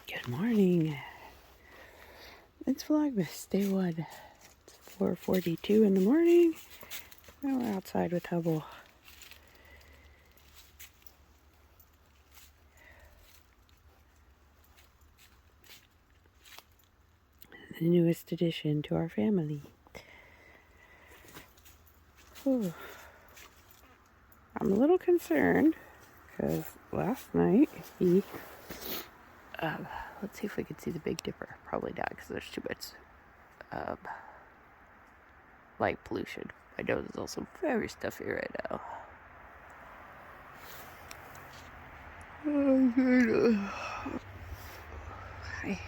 Good morning. It's Vlogmas, day 1. It's 4:42 in the morning. Now we're outside with Hubble. The newest addition to our family. Whew. I'm a little concerned because last night he... let's see if we can see the Big Dipper. Probably not because there's too much light pollution. My nose is also very stuffy right now. Hi.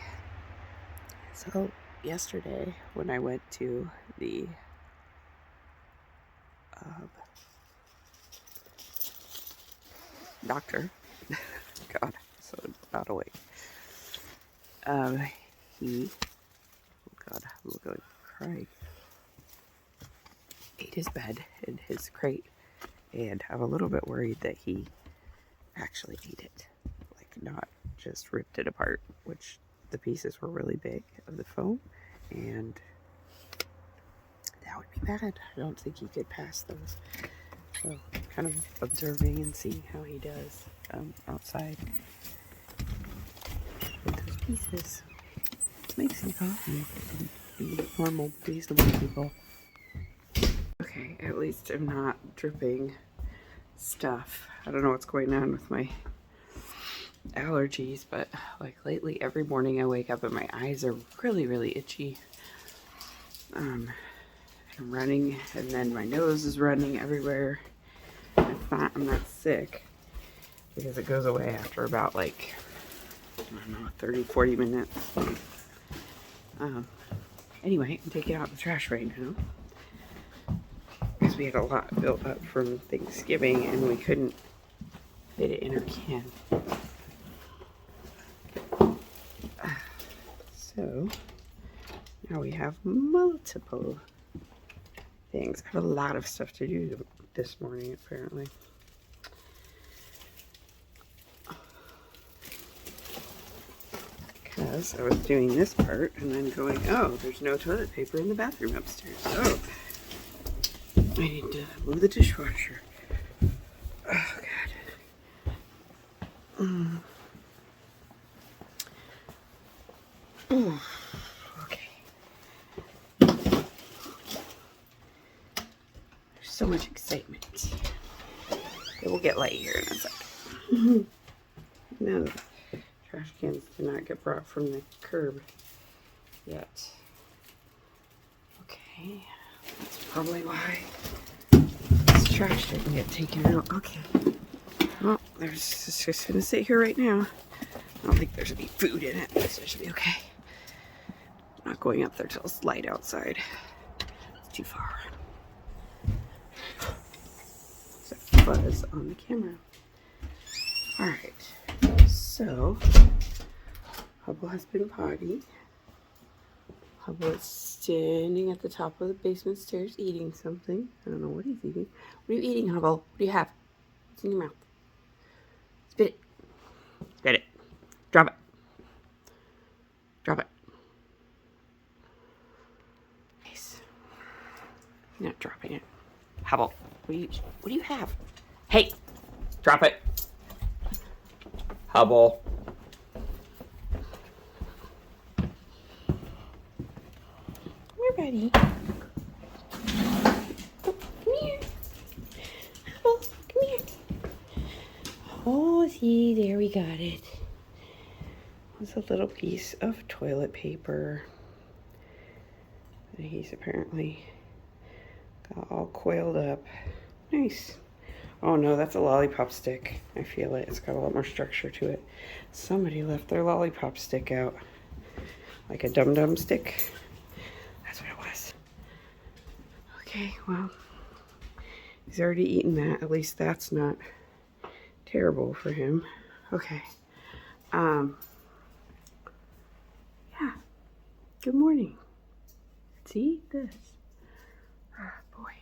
So yesterday when I went to the doctor, God, so not awake. He, oh God, I'm going to cry. Ate his bed in his crate, and I'm a little bit worried that he actually ate it, like not just ripped it apart, which the pieces were really big of the foam, and that would be bad. I don't think he could pass those. So kind of observing and seeing how he does outside with those pieces. Make some coffee and be normal, reasonable people. Okay, at least I'm not dripping stuff. I don't know what's going on with my allergies, but like lately every morning I wake up and my eyes are really itchy. I'm running and then my nose is running everywhere. I'm not sick because it goes away after about like, I don't know, 30-40 minutes. Anyway, I'm taking out the trash right now because we had a lot built up from Thanksgiving and we couldn't fit it in our can. So now we have multiple things. I have a lot of stuff to do this morning apparently. Because I was doing this part and then going, oh, there's no toilet paper in the bathroom upstairs. Oh, I need to move the dishwasher. Oh, God. Ooh, okay. There's so much excitement. It will get light here in a second. No, trash cans did not get brought from the curb yet. Okay, that's probably why this trash didn't get taken out. Okay. Well, it's just gonna sit here right now. I don't think there's any food in it, so it should be okay. I'm not going up there till it's light outside. It's too far. There's a fuzz on the camera. Alright, so Hubble has been potty. Hubble is standing at the top of the basement stairs eating something. I don't know what he's eating. What are you eating, Hubble? What do you have? What's in your mouth? Spit it. Spit it. Drop it. Drop it. Nice. You're not dropping it. Hubble, what do you have? Hey! Drop it. Hubble. Come here, buddy. Oh, come here. Hubble, come here. Oh, see, there we got it. It's a little piece of toilet paper that he's apparently got all coiled up. Nice. Oh no, that's a lollipop stick. I feel it. It's got a lot more structure to it. Somebody left their lollipop stick out. Like a dum-dum stick. That's what it was. Okay, well, he's already eaten that. At least that's not terrible for him. Okay. Yeah. Good morning. Let's eat this. Oh, boy.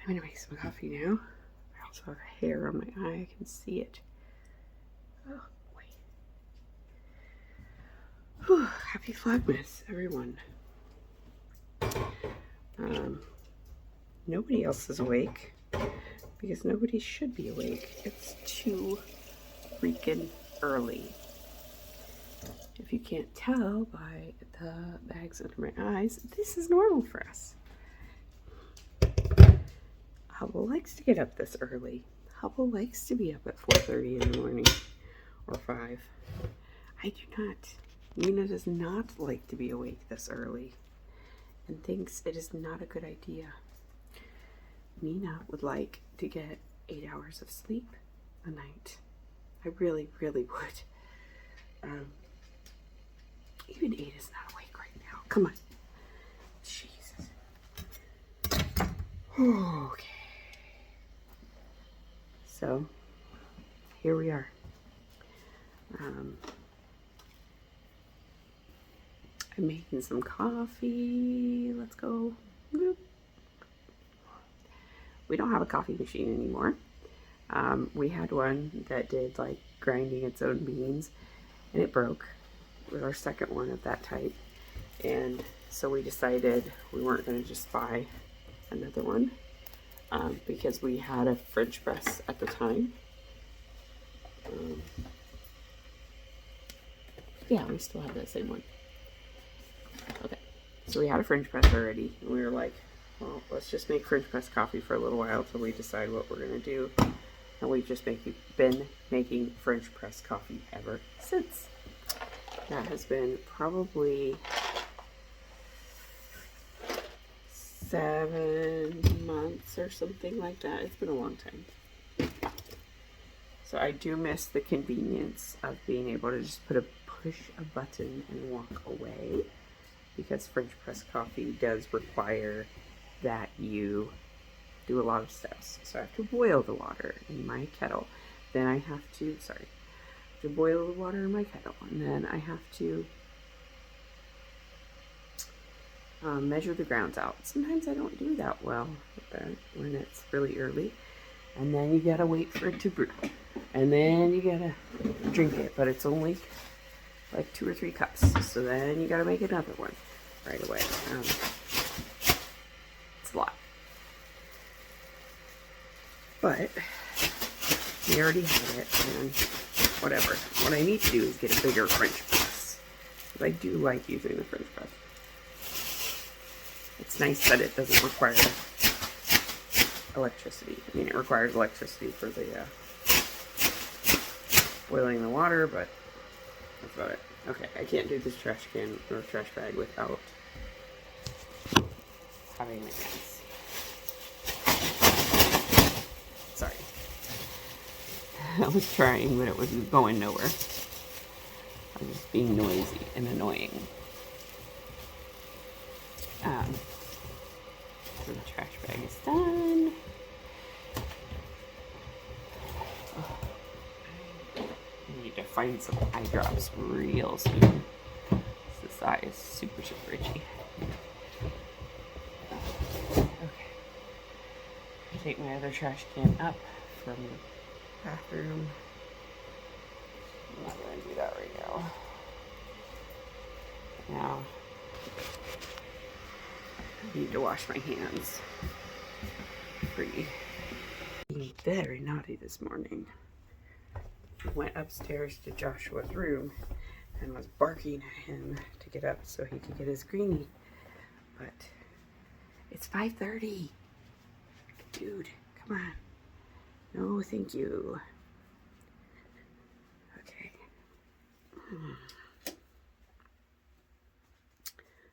I'm gonna make some coffee now. I also have hair on my eye. I can see it. Oh Whew, happy Vlogmas, everyone. Nobody else is awake because nobody should be awake. It's too freaking early. If you can't tell by the bags under my eyes, this is normal for us. Hubble likes to get up this early. Hubble likes to be up at 4:30 in the morning or 5. I do not. Mina does not like to be awake this early and thinks it is not a good idea. Mina would like to get 8 hours of sleep a night. I really, really would. Even 8 is not awake right now. Come on. Jesus. Okay. So, here we are. I'm making some coffee. Let's go. Boop. We don't have a coffee machine anymore. We had one that did like grinding its own beans, and it broke. It was our second one of that type, and so we decided we weren't going to just buy another one because we had a French press at the time. Yeah, we still have that same one. Okay, so we had a French press already, and we were like, well, let's just make French press coffee for a little while till we decide what we're going to do. And we've just been making French press coffee ever since. That has been probably 7 months or something like that. It's been a long time. So I do miss the convenience of being able to just push a button and walk away, because French press coffee does require that you do a lot of steps. So I have to boil the water in my kettle. Then I have to, boil the water in my kettle. And then I have to measure the grounds out. Sometimes I don't do that well with that when it's really early. And then you gotta wait for it to brew. And then you gotta drink it. But it's only like 2 or 3 cups. So then you gotta make another one right away. It's a lot. But we already have it, and whatever. What I need to do is get a bigger French press, because I do like using the French press. It's nice that it doesn't require electricity. I mean, it requires electricity for the boiling the water, but that's about it. Okay, I can't do this trash can or trash bag without having my hands. Sorry. I was trying, but it was going nowhere. I was just being noisy and annoying. So the trash bag is done. I need to find some eye drops real soon. This eye is super, super itchy. Okay. Take my other trash can up from the bathroom. I'm not going to do that right now. Now, I need to wash my hands. Being very naughty this morning. I went upstairs to Joshua's room and was barking at him to get up so he could get his greenie. But it's 5:30. Dude, come on. No, thank you. Okay.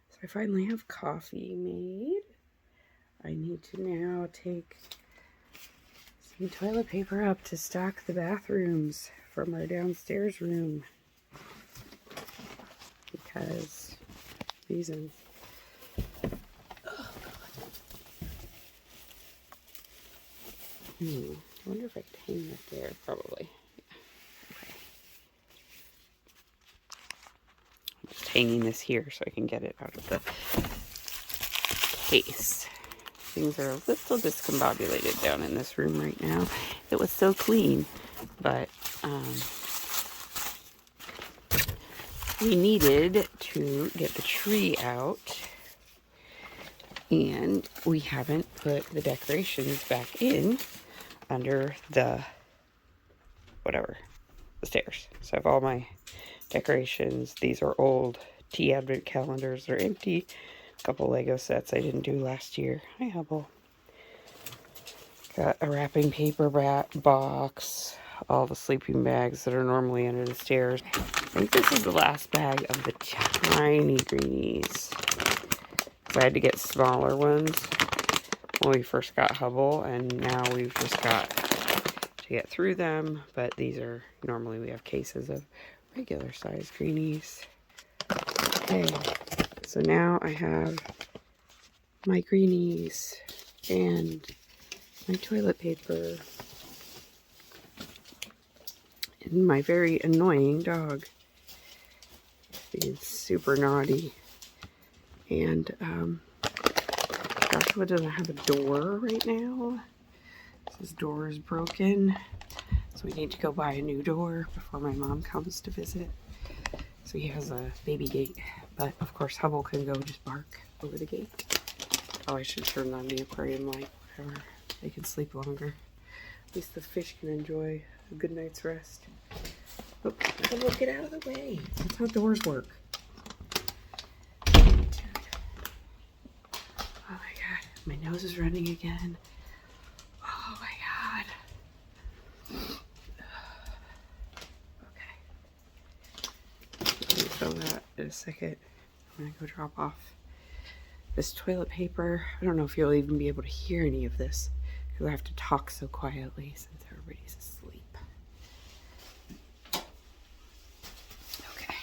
So I finally have coffee made. I need to now take some toilet paper up to stock the bathrooms from our downstairs room. Because reasons. I wonder if I could hang that there. Probably. Yeah. Okay. I'm just hanging this here so I can get it out of the case. Things are a little discombobulated down in this room right now. It was so clean, but we needed to get the tree out, and we haven't put the decorations back in under the whatever, the stairs. So I have all my decorations. These are old tea advent calendars. They're empty. A couple Lego sets I didn't do last year. Hi, Hubble. Got a wrapping paper box. All the sleeping bags that are normally under the stairs. I think this is the last bag of the tiny greenies. So I had to get smaller ones when we first got Hubble, and now we've just got to get through them. But these are, normally we have cases of regular size greenies. Okay, so now I have my greenies and my toilet paper. And my very annoying dog. He's super naughty. And Joshua doesn't have a door right now. His door is broken. So we need to go buy a new door before my mom comes to visit. So he has a baby gate. But of course Hubble can go just bark over the gate. Oh, I should turn on the aquarium light. Whatever. They can sleep longer. At least the fish can enjoy a good night's rest. Oh, Hubble, get out of the way. That's how doors work. Oh my god, my nose is running again. Oh my god. Okay. Let me fill that in a second. I'm gonna go drop off this toilet paper. I don't know if you'll even be able to hear any of this because I have to talk so quietly since everybody's asleep. Okay.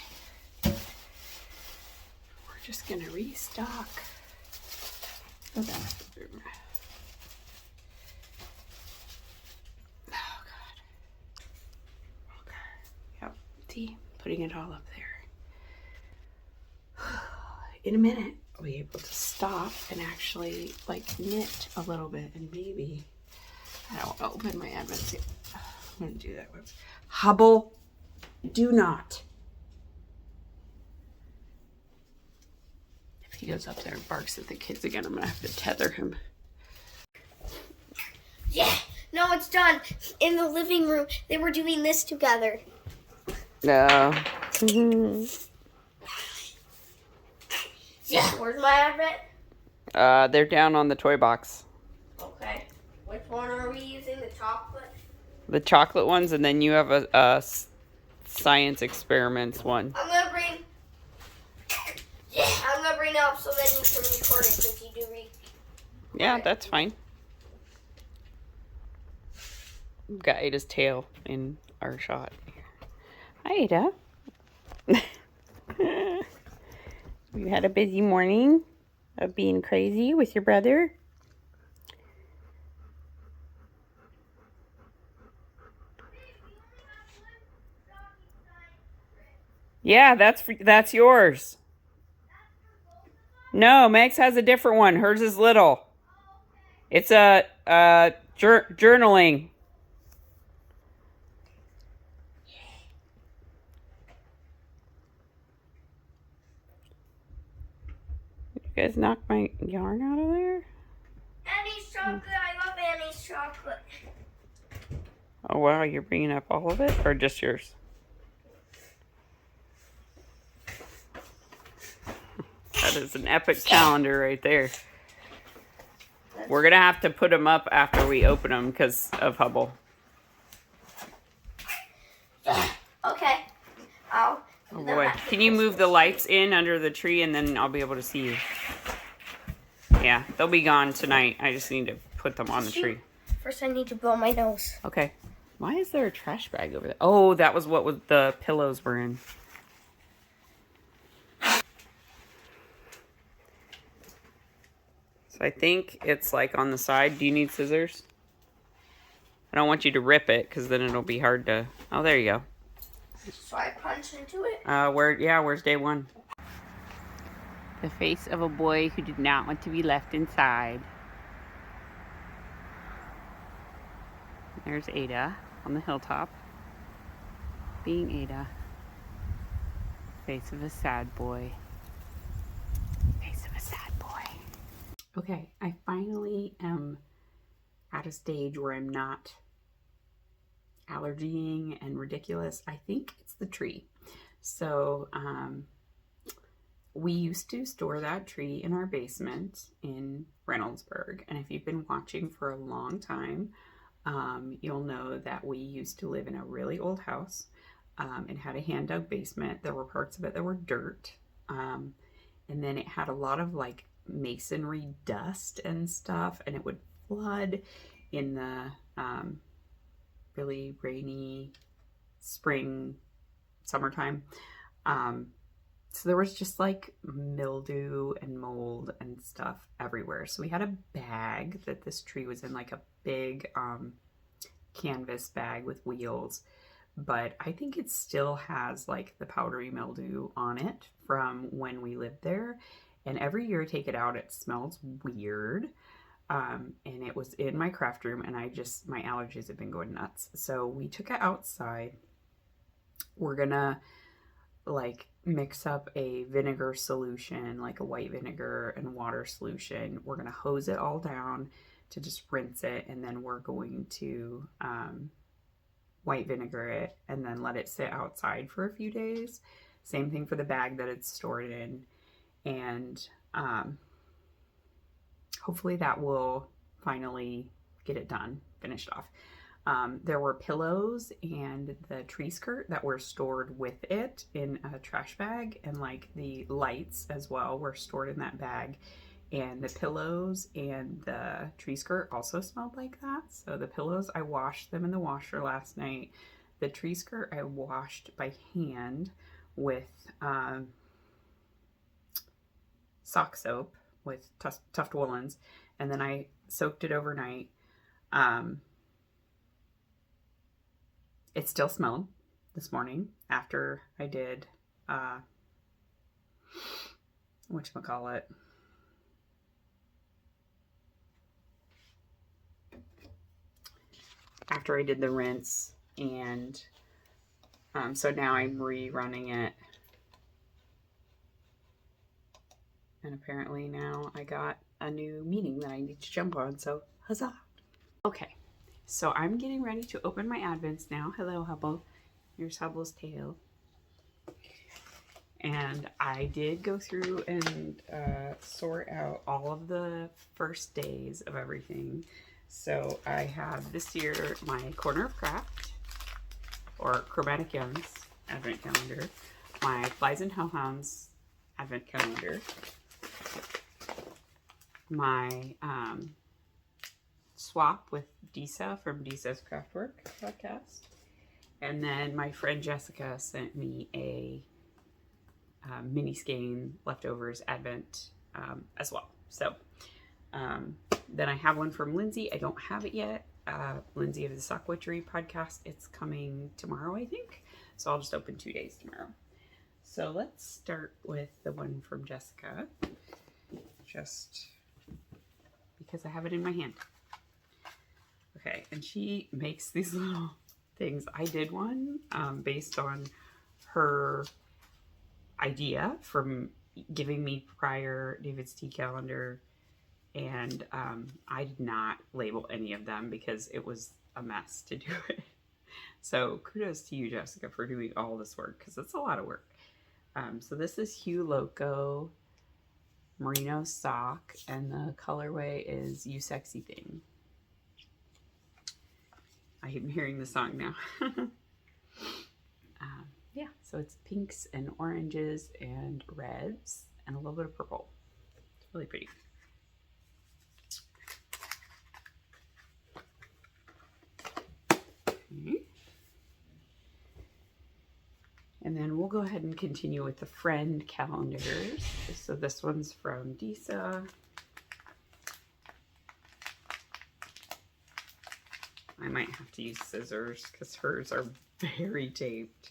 We're just gonna restock the bathroom. Oh god. Okay. Yep. See, putting it all up there. In a minute, I'll be able to stop and actually like knit a little bit, and maybe I don't want to open my advent. I'm gonna do that one. Hubble, do not. If he goes up there and barks at the kids again, I'm gonna have to tether him. Yeah, no, it's done. In the living room, they were doing this together. No. Yeah, where's my advent? They're down on the toy box. Okay. Which one are we using? The chocolate? The chocolate ones, and then you have a science experiments one. I'm gonna bring it up so then you can record it since you do read. Yeah, that's fine. We've got Ada's tail in our shot. Hi, Ada. You had a busy morning of being crazy with your brother. Yeah, that's yours. No, Meg's has a different one. Hers is little. It's a journaling. You guys knocked my yarn out of there? Annie's chocolate. I love Annie's chocolate. Oh, wow. You're bringing up all of it? Or just yours? That is an epic calendar right there. We're going to have to put them up after we open them because of Hubble. Okay. Oh boy. Can you move the lights in under the tree and then I'll be able to see you? Yeah, they'll be gone tonight. I just need to put them on the tree. First I need to blow my nose. Okay. Why is there a trash bag over there? Oh, that was what the pillows were in. So I think it's like on the side. Do you need scissors? I don't want you to rip it because then it'll be hard to... Oh, there you go. So I punch into it? Where's day one? The face of a boy who did not want to be left inside. There's Ada on the hilltop. Being Ada. Face of a sad boy. Face of a sad boy. Okay, I finally am at a stage where I'm not allergying and ridiculous. I think it's the tree. So, we used to store that tree in our basement in Reynoldsburg. And if you've been watching for a long time, you'll know that we used to live in a really old house. It had a hand-dug basement. There were parts of it that were dirt. And then it had a lot of like masonry dust and stuff. And it would flood in the really rainy spring, summertime. So there was just like mildew and mold and stuff everywhere. So we had a bag that this tree was in, like a big canvas bag with wheels. But I think it still has like the powdery mildew on it from when we lived there. And every year I take it out, it smells weird. And it was in my craft room, and my allergies have been going nuts. So we took it outside. We're gonna like mix up a vinegar solution, like a white vinegar and water solution. We're gonna hose it all down to just rinse it, and then we're going to white vinegar it and then let it sit outside for a few days. Same thing for the bag that it's stored in, and hopefully that will finally get it done, finished off. There were pillows and the tree skirt that were stored with it in a trash bag, and like the lights as well were stored in that bag. And the pillows and the tree skirt also smelled like that. So the pillows, I washed them in the washer last night. The tree skirt I washed by hand with sock soap with Tuft Woolens, and then I soaked it overnight. It still smelled this morning after I did whatchamacallit, after I did the rinse. And so now I'm rerunning it, and apparently now I got a new meeting that I need to jump on, so huzzah. Okay, so I'm getting ready to open my Advents now. Hello, Hubble. Here's Hubble's tail. And I did go through and sort out all of the first days of everything. So I have this year my Corner of Craft, or Chromatic Young's Advent Calendar, my Flies and Hellhounds Advent Calendar, my swap with Disa from Disa's Craftwork podcast, and then my friend Jessica sent me a mini skein leftovers Advent as well. So then I have one from Lindsay. I don't have it yet. Lindsay of the Sock Witchery podcast. It's coming tomorrow, I think. So I'll just open 2 days tomorrow. So let's start with the one from Jessica, just because I have it in my hand. Okay, and she makes these little things. I did one based on her idea from giving me prior David's Tea calendar, and I did not label any of them because it was a mess to do it. So kudos to you, Jessica, for doing all this work, because it's a lot of work. So this is Hue Loco merino sock, and the colorway is You Sexy Thing. I am hearing the song now. Yeah, so it's pinks and oranges and reds and a little bit of purple. It's really pretty. Okay. And then we'll go ahead and continue with the friend calendars. So this one's from Disa. I might have to use scissors because hers are very taped.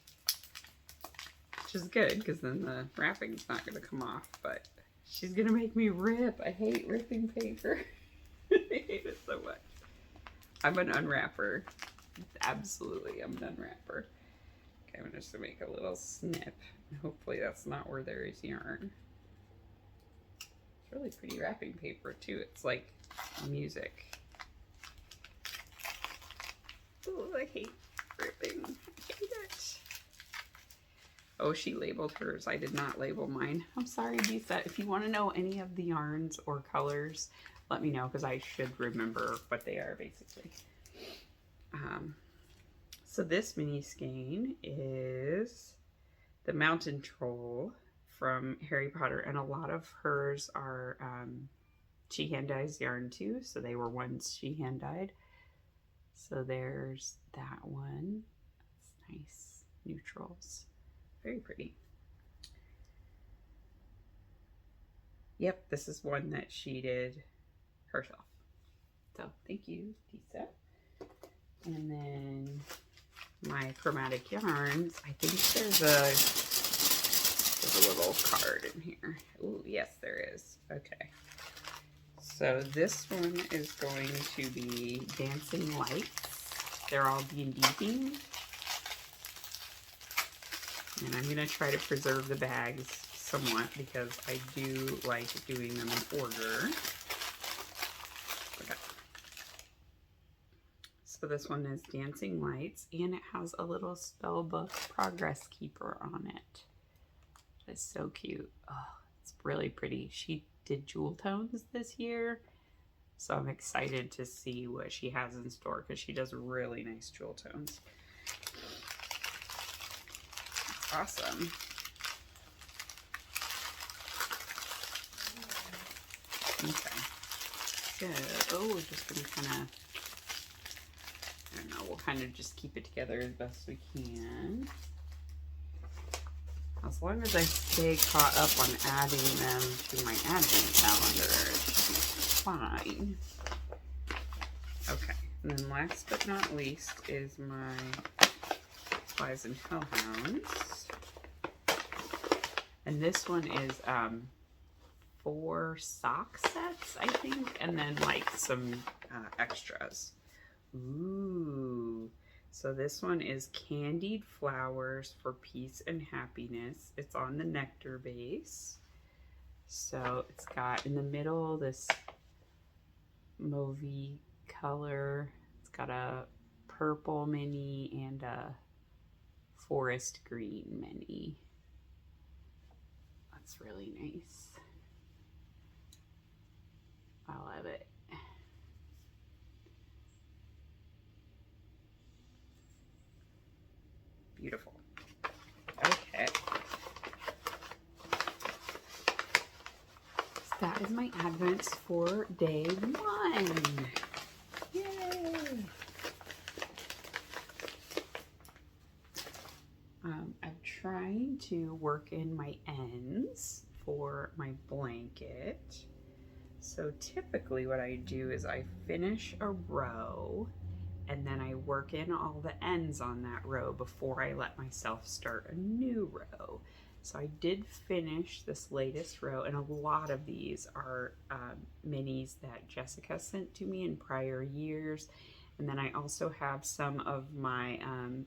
Which is good because then the wrapping's not going to come off, but she's going to make me rip. I hate ripping paper. I hate it so much. I'm an unwrapper. Absolutely, I'm an unwrapper. Okay, I'm just gonna make a little snip. Hopefully that's not where there is yarn. It's really pretty wrapping paper too. It's like music. Oh, I hate ripping. I hate it. Oh, she labeled hers. I did not label mine. I'm sorry, Lisa. If you want to know any of the yarns or colors, let me know because I should remember what they are basically. So this mini skein is the Mountain Troll from Harry Potter, and a lot of hers are she hand dyes yarn too, so they were ones she hand dyed. So there's that one. That's nice. Neutrals. Very pretty. Yep, this is one that she did herself. So thank you, Lisa. And then my chromatic yarns. I think there's a little card in here. Ooh, yes, there is. Okay. So this one is going to be Dancing Lights. They're all D&D themed. And I'm going to try to preserve the bags somewhat because I do like doing them in order. Okay. So this one is Dancing Lights, and it has a little spellbook progress keeper on it. It's so cute. Oh, it's really pretty. She did jewel tones this year, so I'm excited to see what she has in store because she does really nice jewel tones. Awesome. Okay. So we're just gonna kind of, I don't know, we'll kind of just keep it together as best we can. As long as I stay caught up on adding them to my advent calendar, it should be fine. Okay, and then last but not least is my Spies and Hellhounds. And this one is 4 sock sets, I think, and then like some extras. Ooh. So this one is Candied Flowers for Peace and Happiness. It's on the nectar base. So it's got in the middle this mauvey color. It's got a purple mini and a forest green mini. That's really nice. I love it. Beautiful. Okay. So that is my advents for day 1. Yay! I'm trying to work in my ends for my blanket. So typically what I do is I finish a row and then I work in all the ends on that row before I let myself start a new row. So I did finish this latest row, and a lot of these are minis that Jessica sent to me in prior years. And then I also have some of my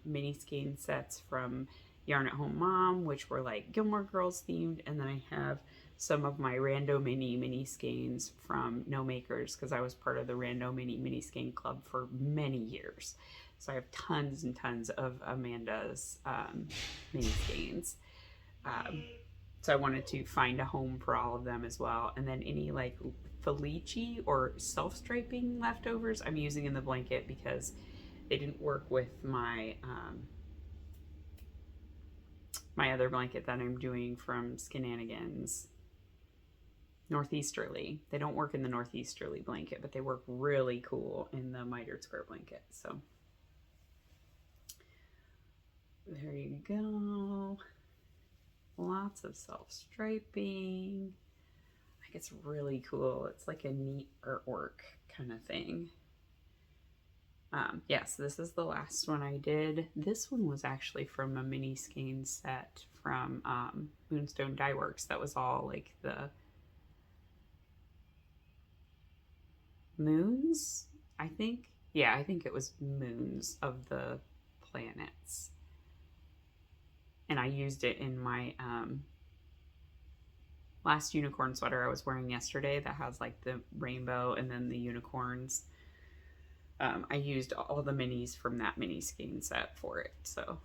mini skein sets from Yarn at Home Mom, which were like Gilmore Girls themed. And then I have some of my Rando mini skeins from No Makers, because I was part of the Rando mini skein club for many years. So I have tons and tons of Amanda's mini skeins. So I wanted to find a home for all of them as well. And then any like Felici or self-striping leftovers I'm using in the blanket because they didn't work with my my other blanket that I'm doing from Skinanigans. Northeasterly. They don't work in the Northeasterly blanket, but they work really cool in the mitered square blanket. So there you go. Lots of self-striping. I think it's really cool. It's like a neat artwork kind of thing. Yes, this is the last one I did. This one was actually from a mini skein set from Moonstone Dye Works. That was all like the moons, I think. Yeah, I think it was moons of the planets. and I used it in my last unicorn sweater I was wearing yesterday that has like the rainbow and then the unicorns. I used all the minis from that mini skein set for it. So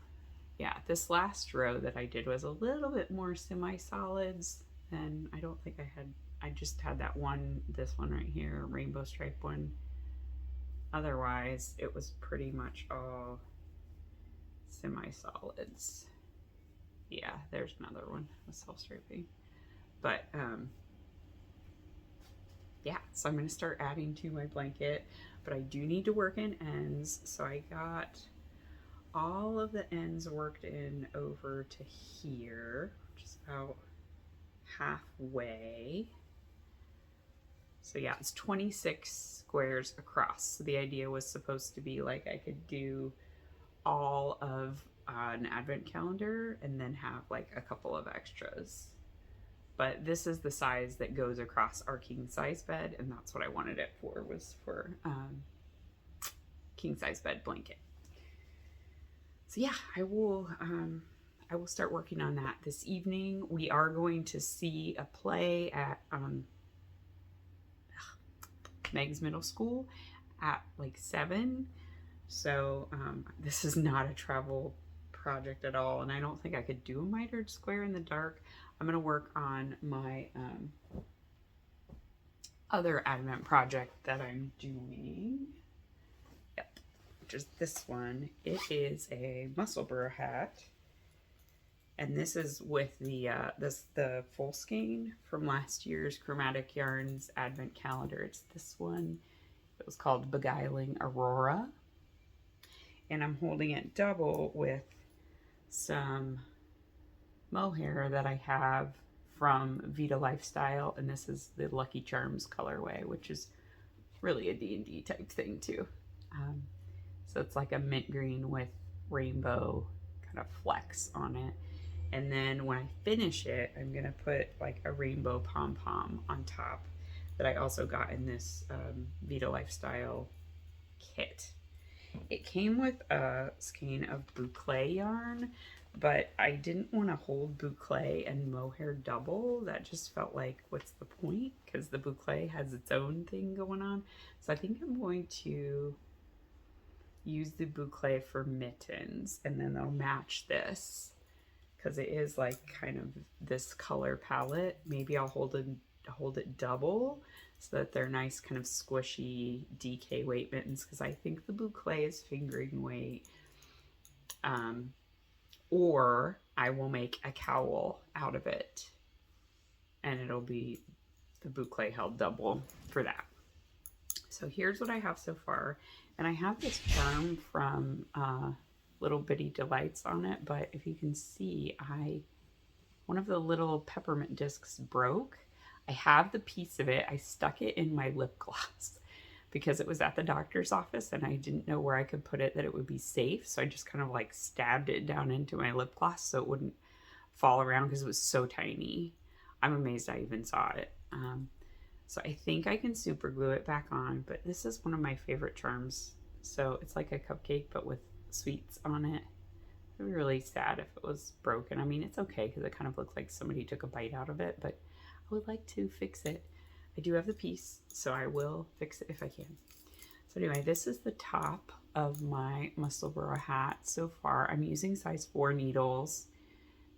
yeah, this last row that I did was a little bit more semi-solids than I don't think I had. I just had that one, this one right here, rainbow stripe one. Otherwise, it was pretty much all semi-solids. Yeah, there's another one with self-striping. But yeah, so I'm gonna start adding to my blanket, but I do need to work in ends. So I got all of the ends worked in over to here, which is about halfway. So yeah, it's 26 squares across. So the idea was supposed to be like I could do all of an advent calendar and then have like a couple of extras. But this is the size that goes across our king size bed, and that's what I wanted it for, was for king size bed blanket. So yeah, I will start working on that this evening. We are going to see a play at Meg's middle school at like 7. So this is not a travel project at all, and I don't think I could do a mitered square in the dark. I'm gonna work on my other advent project that I'm doing. Yep, which is this one. It is a Musselburgh hat, and this is with the the full skein from last year's Chromatic Yarns advent calendar. It's this one. It was called Beguiling Aurora, and I'm holding it double with some mohair that I have from Vita Lifestyle, and this is the Lucky Charms colorway, which is really a D&D type thing too. So it's like a mint green with rainbow kind of flecks on it. And then when I finish it, I'm gonna put like a rainbow pom-pom on top that I also got in this Vita Lifestyle kit. It came with a skein of boucle yarn, but I didn't want to hold boucle and mohair double. That just felt like, what's the point? Because the boucle has its own thing going on. So I think I'm going to use the boucle for mittens, and then they'll match this because it is like kind of this color palette. Maybe I'll hold it double so that they're nice kind of squishy DK weight mittens, because I think the boucle is fingering weight. Or I will make a cowl out of it, and it'll be the boucle held double for that. So here's what I have so far, and I have this charm from Little Bitty Delights on it, but if you can see, one of the little peppermint discs broke. I have the piece of it. I stuck it in my lip gloss because it was at the doctor's office and I didn't know where I could put it that it would be safe. So I just kind of like stabbed it down into my lip gloss so it wouldn't fall around because it was so tiny. I'm amazed I even saw it. So I think I can super glue it back on, but this is one of my favorite charms. So it's like a cupcake, but with sweets on it. It would be really sad if it was broken. I mean, it's okay because it kind of looks like somebody took a bite out of it, but I would like to fix it. I do have the piece, so I will fix it if I can. So anyway, this is the top of my Musselburgh hat so far. I'm using size 4 needles.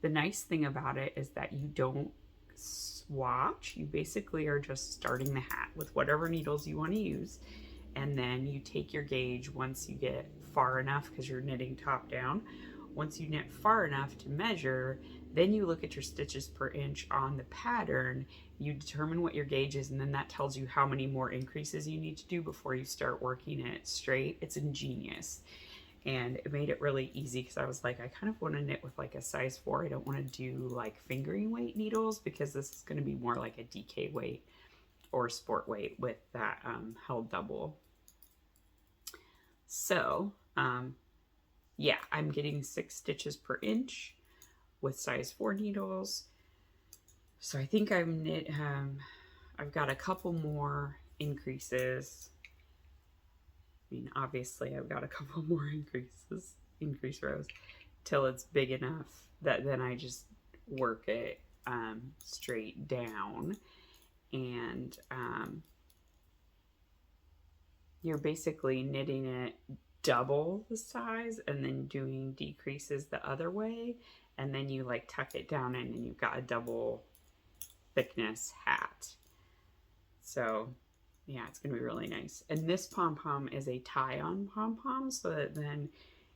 The nice thing about it is that you don't swatch. You basically are just starting the hat with whatever needles you want to use, and then you take your gauge once you get far enough, because you're knitting top down. Once you knit far enough to measure, then you look at your stitches per inch on the pattern, you determine what your gauge is, and then that tells you how many more increases you need to do before you start working it straight. It's ingenious. And it made it really easy because I was like, I kind of want to knit with like a size 4. I don't want to do like fingering weight needles because this is going to be more like a DK weight or sport weight with that held double. So, yeah, I'm getting 6 stitches per inch with size 4 needles. So I think I've got a couple more increases. I mean, obviously I've got a couple more increase rows. till it's big enough that then I just work it straight down. And you're basically knitting it double the size and then doing decreases the other way, and then you like tuck it down in and you've got a double thickness hat. So yeah, it's gonna be really nice. And this pom-pom is a tie-on pom-pom, so that then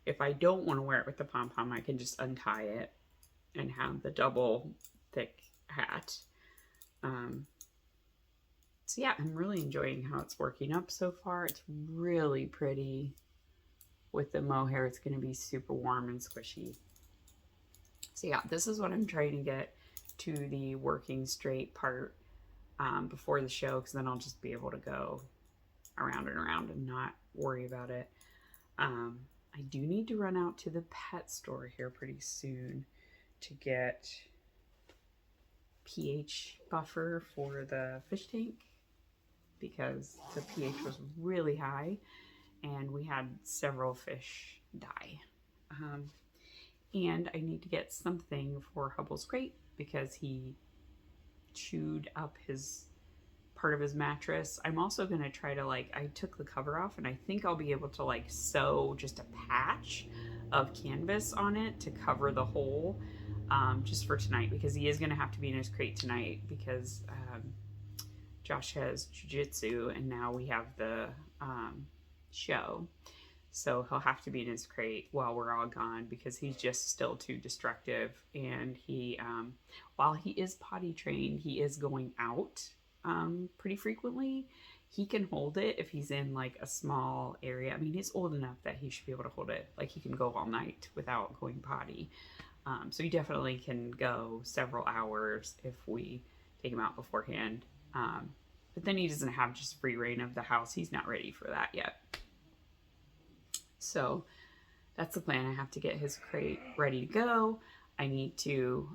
if I don't want to wear it with the pom-pom, I can just untie it and have the double thick hat. So yeah, I'm really enjoying how it's working up so far. It's really pretty. With the mohair, it's going to be super warm and squishy. So yeah, this is what I'm trying to get to the working straight part before the show, because then I'll just be able to go around and around and not worry about it. I do need to run out to the pet store here pretty soon to get pH buffer for the fish tank, because the pH was really high and we had several fish die. And I need to get something for Hubble's crate because he chewed up his part of his mattress. I'm also going to try to, like, I took the cover off and I think I'll be able to like sew just a patch of canvas on it to cover the hole, just for tonight, because he is going to have to be in his crate tonight because Josh has jiu-jitsu and now we have the show. So he'll have to be in his crate while we're all gone because he's just still too destructive. And he, while he is potty trained, he is going out pretty frequently. He can hold it if he's in like a small area. I mean, he's old enough that he should be able to hold it. Like he can go all night without going potty. So he definitely can go several hours if we take him out beforehand. But then he doesn't have just free reign of the house. He's not ready for that yet. So that's the plan. I have to get his crate ready to go. I need to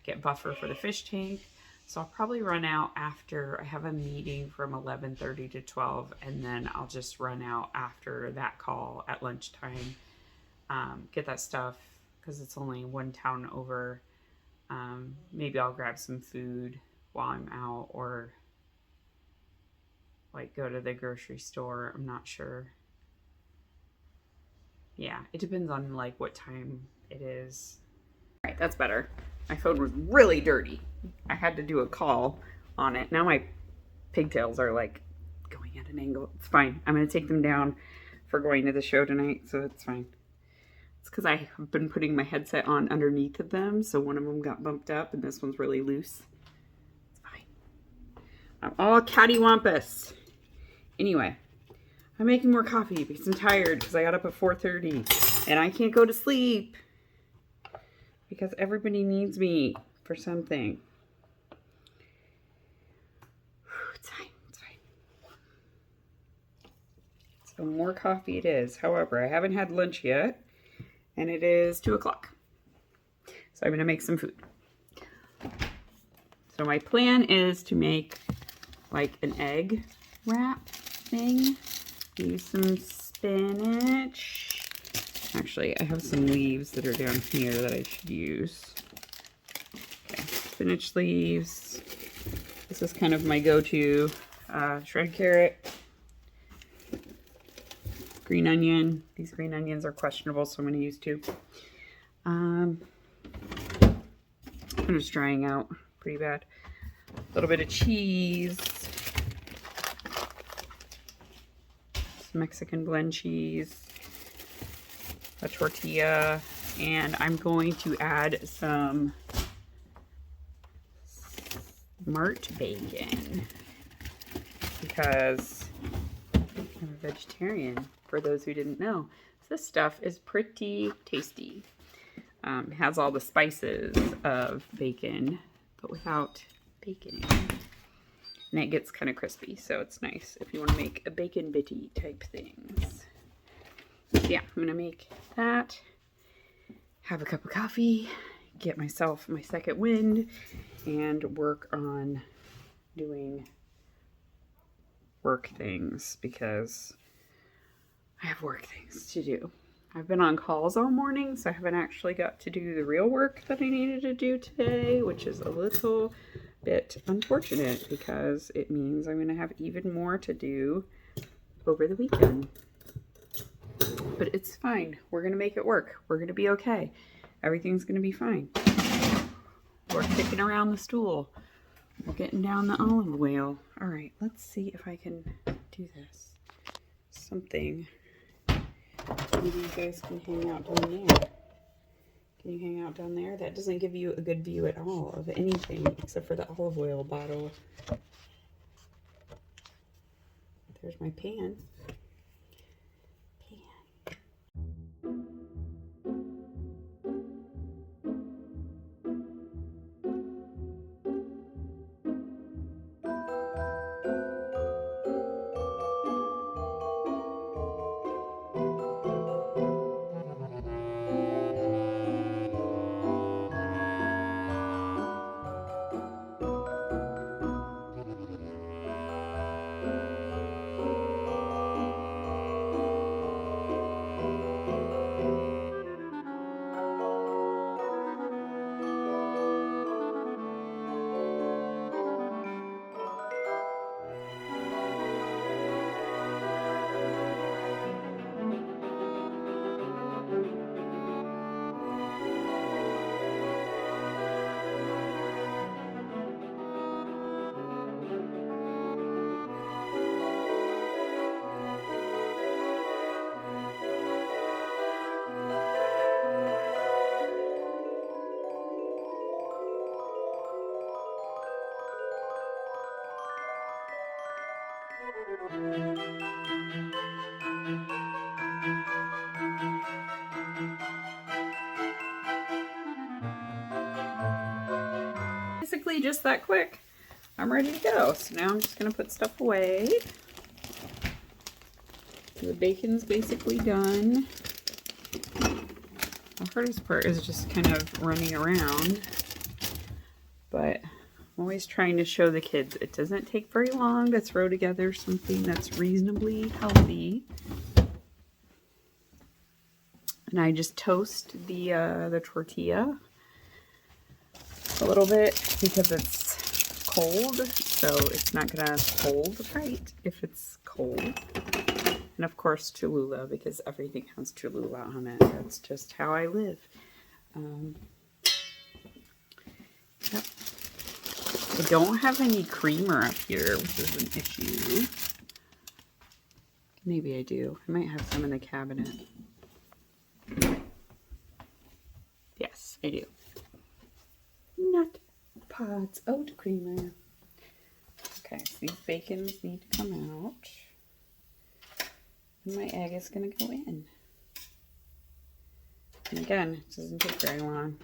get buffer for the fish tank. So I'll probably run out after I have a meeting from 11:30 to 12, and then I'll just run out after that call at lunchtime, get that stuff because it's only one town over. Maybe I'll grab some food while I'm out, or like go to the grocery store. I'm not sure. Yeah, it depends on like what time it is. All right, that's better. My phone was really dirty. I had to do a call on it. Now my pigtails are like going at an angle. It's fine. I'm going to take them down for going to the show tonight, so it's fine. It's because I have been putting my headset on underneath of them, so one of them got bumped up and this one's really loose. It's fine. I'm all cattywampus. Anyway, I'm making more coffee because I'm tired because I got up at 4:30 and I can't go to sleep because everybody needs me for something. It's fine. It's fine. So more coffee it is. However, I haven't had lunch yet and it is 2 o'clock. So I'm going to make some food. So my plan is to make like an egg wrap thing. Use some spinach. Actually, I have some leaves that are down here that I should use. Okay, spinach leaves. This is kind of my go-to. Shredded carrot. Green onion. These green onions are questionable, so I'm going to use 2. I'm just drying out pretty bad. A little bit of cheese. Mexican blend cheese, a tortilla, and I'm going to add some smart bacon because I'm a vegetarian, for those who didn't know. This stuff is pretty tasty. It has all the spices of bacon, but without bacon. And it gets kind of crispy, so it's nice if you want to make a bacon bitty type things. Yeah, I'm going to make that, have a cup of coffee, get myself my second wind, and work on doing work things because I have work things to do. I've been on calls all morning, so I haven't actually got to do the real work that I needed to do today, which is a little bit unfortunate because it means I'm going to have even more to do over the weekend. But it's fine. We're going to make it work. We're going to be okay. Everything's going to be fine. We're kicking around the stool. We're getting down the olive oil. All right, let's see if I can do this. Something. Maybe you guys can hang out down there. Can you hang out down there? That doesn't give you a good view at all of anything except for the olive oil bottle. There's my pan. Basically just that quick. I'm ready to go. So now I'm just going to put stuff away. The bacon's basically done. The hardest part is just kind of running around. But I'm always trying to show the kids it doesn't take very long to throw together something that's reasonably healthy. And I just toast the tortilla a little bit because it's cold, so it's not gonna hold right if it's cold. And of course Cholula, because everything has Cholula on it. That's just how I live. Yep. I don't have any creamer up here, which is an issue. Maybe I do. I might have some in the cabinet. Yes, I do. Nut pods oat creamer. Okay, so these bacons need to come out. And my egg is going to go in. And again, it doesn't take very long.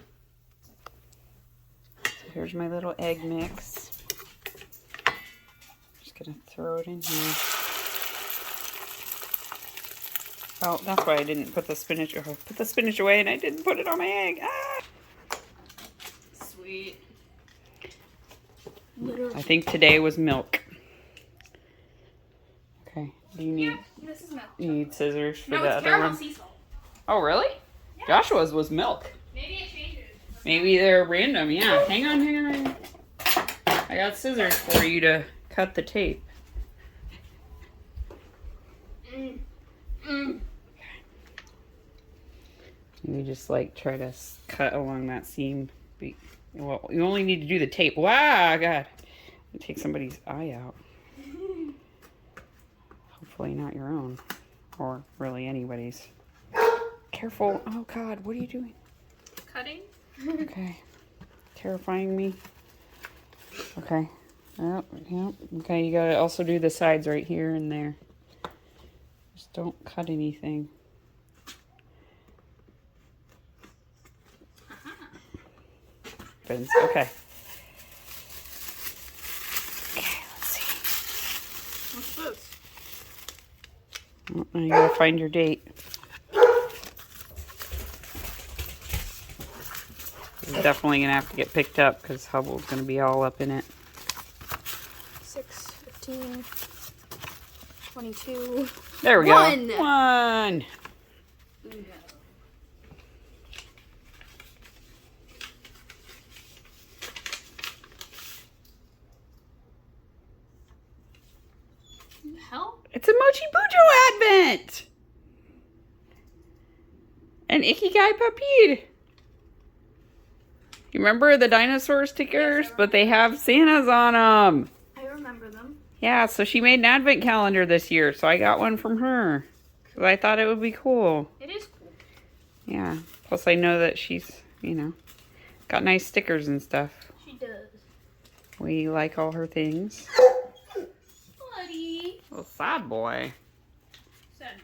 So here's my little egg mix. Just going to throw it in here. Oh, that's why I didn't put the spinach. Oh, I put the spinach away and I didn't put it on my egg. Ah! Sweet. Literally. I think today was milk. Okay. Do you need? Yeah, this is milk. You need scissors for the other one? Sea salt. Oh, really? Yeah. Joshua's was milk. Maybe it changes. Maybe they're random. Yeah. Hang on, hang on. I got scissors for you to cut the tape. You just like try to cut along that seam. Well, you only need to do the tape. Wow, God. Take somebody's eye out. Hopefully not your own. Or really anybody's. Careful. Oh, God. What are you doing? Cutting. Okay. Terrifying me. Okay. Yep. Yep. Okay, you gotta also do the sides right here and there. Just don't cut anything. Okay. Okay, let's see. What's this? Oh, now you gotta find your date. It's definitely gonna have to get picked up because Hubble's gonna be all up in it. 6, 15, 22. There we go. 1. 1. Uno. What the hell? It's a Mochi Bujo Advent! And Ikigai Papir. You remember the dinosaur stickers? Yes, I But they have Santas on them. I remember them. Yeah, so she made an advent calendar this year, so I got one from her. 'Cause I thought it would be cool. It is cool. Yeah. Plus I know that she's, you know, got nice stickers and stuff. She does. We like all her things. Buddy. Little sad boy. Sad.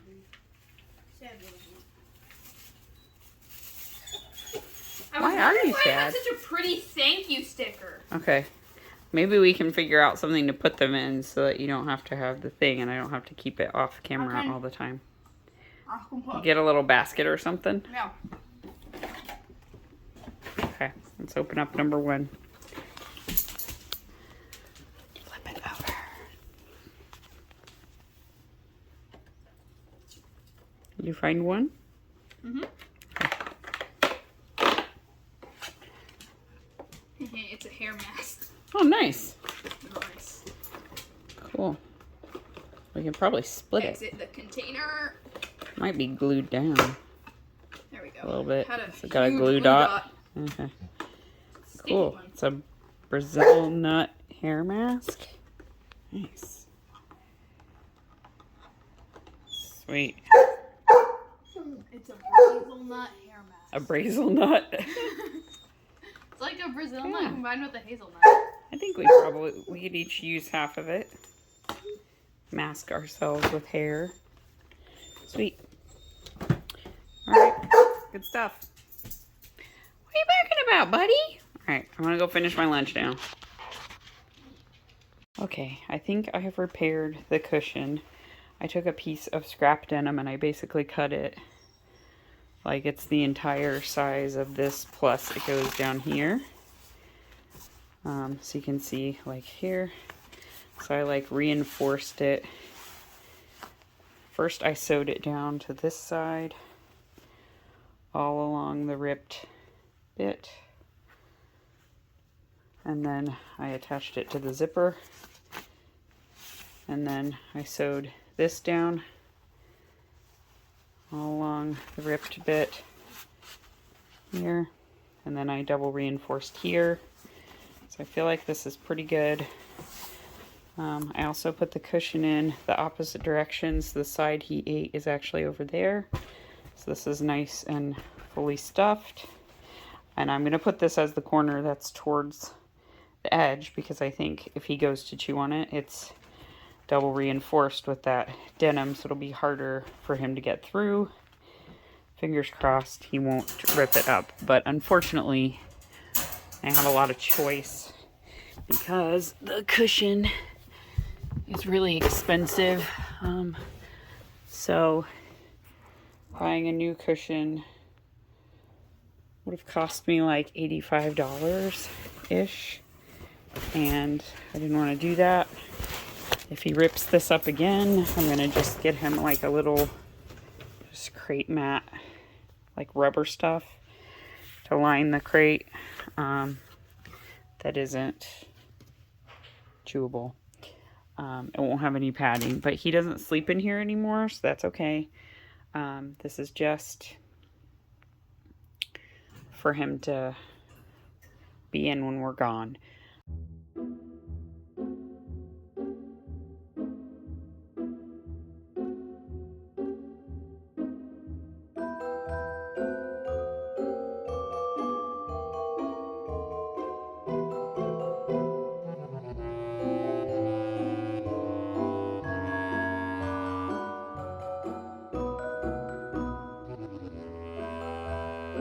Sad little boy. Why are you Why I have sad? such a pretty thank you sticker? Okay. Maybe we can figure out something to put them in so that you don't have to have the thing and I don't have to keep it off camera Okay. all the time. No. Get a little basket or something. No. Okay, let's open up number 1. Flip it over. Did you find one? Mm-hmm. It's a hair mask. Oh, nice. Nice. Cool. We can probably split it. Exit the container. Might be glued down There we go. a little bit. Had a So got a huge glue dot. Okay. Sticky Cool. one. It's a Brazil nut hair mask. Nice. Sweet. It's a Brazil nut hair mask. A Brazil nut. It's like a Brazil Yeah. nut combined with a hazelnut. I think we could each use half of it. Mask ourselves with hair. Sweet. Alright. Good stuff. What are you barking about, buddy? Alright, I'm gonna go finish my lunch now. Okay, I think I have repaired the cushion. I took a piece of scrap denim and I basically cut it like it's the entire size of this, plus it goes down here. So you can see like here. So I like reinforced it. First I sewed it down to this side, all along the ripped bit. And then I attached it to the zipper. And then I sewed this down all along the ripped bit here. And then I double reinforced here. So I feel like this is pretty good. I also put the cushion in the opposite directions. The side he ate is actually over there. So this is nice and fully stuffed. And I'm going to put this as the corner that's towards the edge because I think if he goes to chew on it, it's double reinforced with that denim, so it'll be harder for him to get through. Fingers crossed he won't rip it up. But unfortunately, I have a lot of choice because the cushion is really expensive. So buying a new cushion would have cost me like $85-ish. And I didn't want to do that. If he rips this up again, I'm going to just get him like a little just crate mat, like rubber stuff to line the crate. That isn't chewable. It won't have any padding, but he doesn't sleep in here anymore, so that's okay. This is just for him to be in when we're gone.